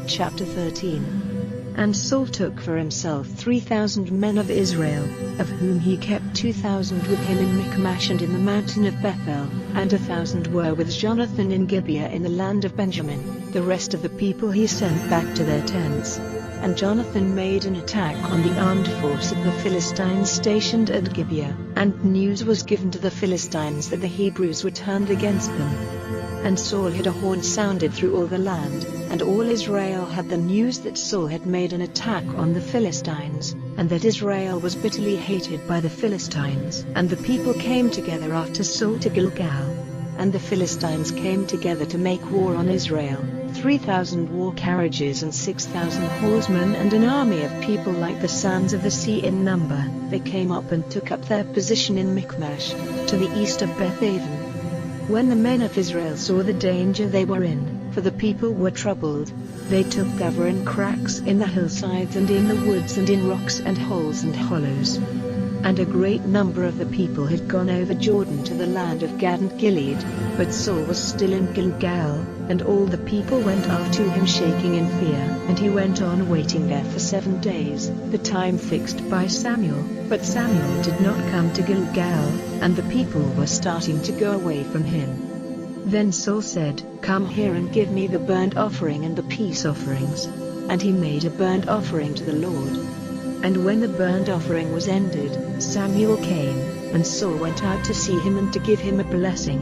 Chapter 13. And Saul took for himself 3,000 men of Israel, of whom he kept 2,000 with him in Michmash and in the mountain of Bethel, and 1,000 were with Jonathan in Gibeah in the land of Benjamin. The rest of the people he sent back to their tents. And Jonathan made an attack on the armed force of the Philistines stationed at Gibeah, and news was given to the Philistines that the Hebrews were turned against them. And Saul had a horn sounded through all the land, and all Israel had the news that Saul had made an attack on the Philistines, and that Israel was bitterly hated by the Philistines. And the people came together after Saul to Gilgal. And the Philistines came together to make war on Israel, 3,000 war carriages and 6,000 horsemen and an army of people like the sands of the sea in number. They came up and took up their position in Michmash, to the east of Bethaven. When the men of Israel saw the danger they were in, for the people were troubled, they took cover in cracks in the hillsides and in the woods and in rocks and holes and hollows. And a great number of the people had gone over Jordan to the land of Gad and Gilead, but Saul was still in Gilgal, and all the people went after him shaking in fear. And he went on waiting there for 7 days, the time fixed by Samuel. But Samuel did not come to Gilgal, and the people were starting to go away from him. Then Saul said, "Come here and give me the burnt offering and the peace offerings." And he made a burnt offering to the Lord. And when the burnt offering was ended, Samuel came, and Saul went out to see him and to give him a blessing.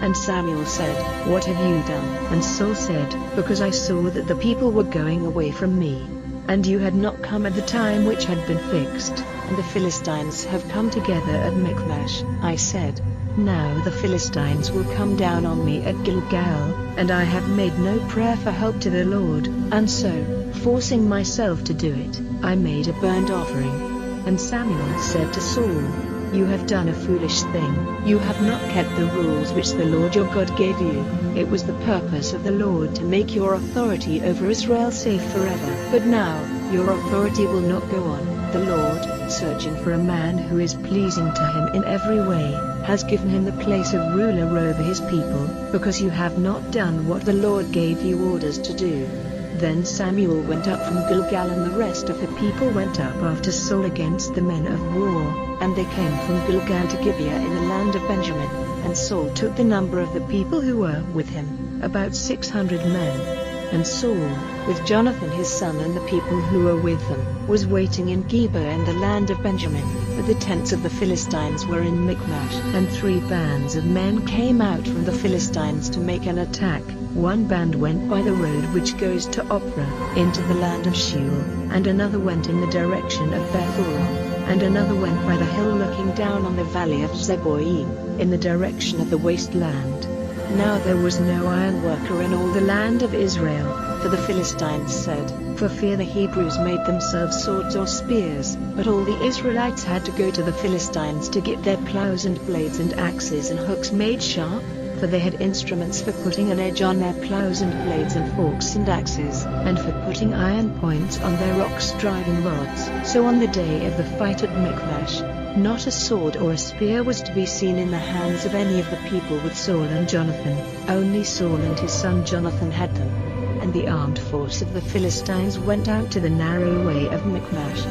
And Samuel said, "What have you done?" And Saul said, "Because I saw that the people were going away from me, and you had not come at the time which had been fixed, and the Philistines have come together at Michmash. I said, 'Now the Philistines will come down on me at Gilgal,' and I have made no prayer for help to the Lord, and so, forcing myself to do it, I made a burnt offering." And Samuel said to Saul, "You have done a foolish thing. You have not kept the rules which the Lord your God gave you. It was the purpose of the Lord to make your authority over Israel safe forever. But now, your authority will not go on. The Lord, searching for a man who is pleasing to him in every way, has given him the place of ruler over his people, because you have not done what the Lord gave you orders to do." Then Samuel went up from Gilgal, and the rest of the people went up after Saul against the men of war, and they came from Gilgal to Gibeah in the land of Benjamin. And Saul took the number of the people who were with him, about 600 men. And Saul, with Jonathan his son and the people who were with them, was waiting in Gibeah in the land of Benjamin, but the tents of the Philistines were in Michmash. And 3 bands of men came out from the Philistines to make an attack. One band went by the road which goes to Ophrah, into the land of Sheol, and another went in the direction of Beth-horon, and another went by the hill looking down on the valley of Zeboim, in the direction of the wasteland. Now there was no iron worker in all the land of Israel, for the Philistines said, "For fear the Hebrews made themselves swords or spears." But all the Israelites had to go to the Philistines to get their plows and blades and axes and hooks made sharp, for they had instruments for putting an edge on their plows and blades and forks and axes, and for putting iron points on their ox-driving rods. So on the day of the fight at Michmash, not a sword or a spear was to be seen in the hands of any of the people with Saul and Jonathan. Only Saul and his son Jonathan had them. And the armed force of the Philistines went out to the narrow way of Michmash,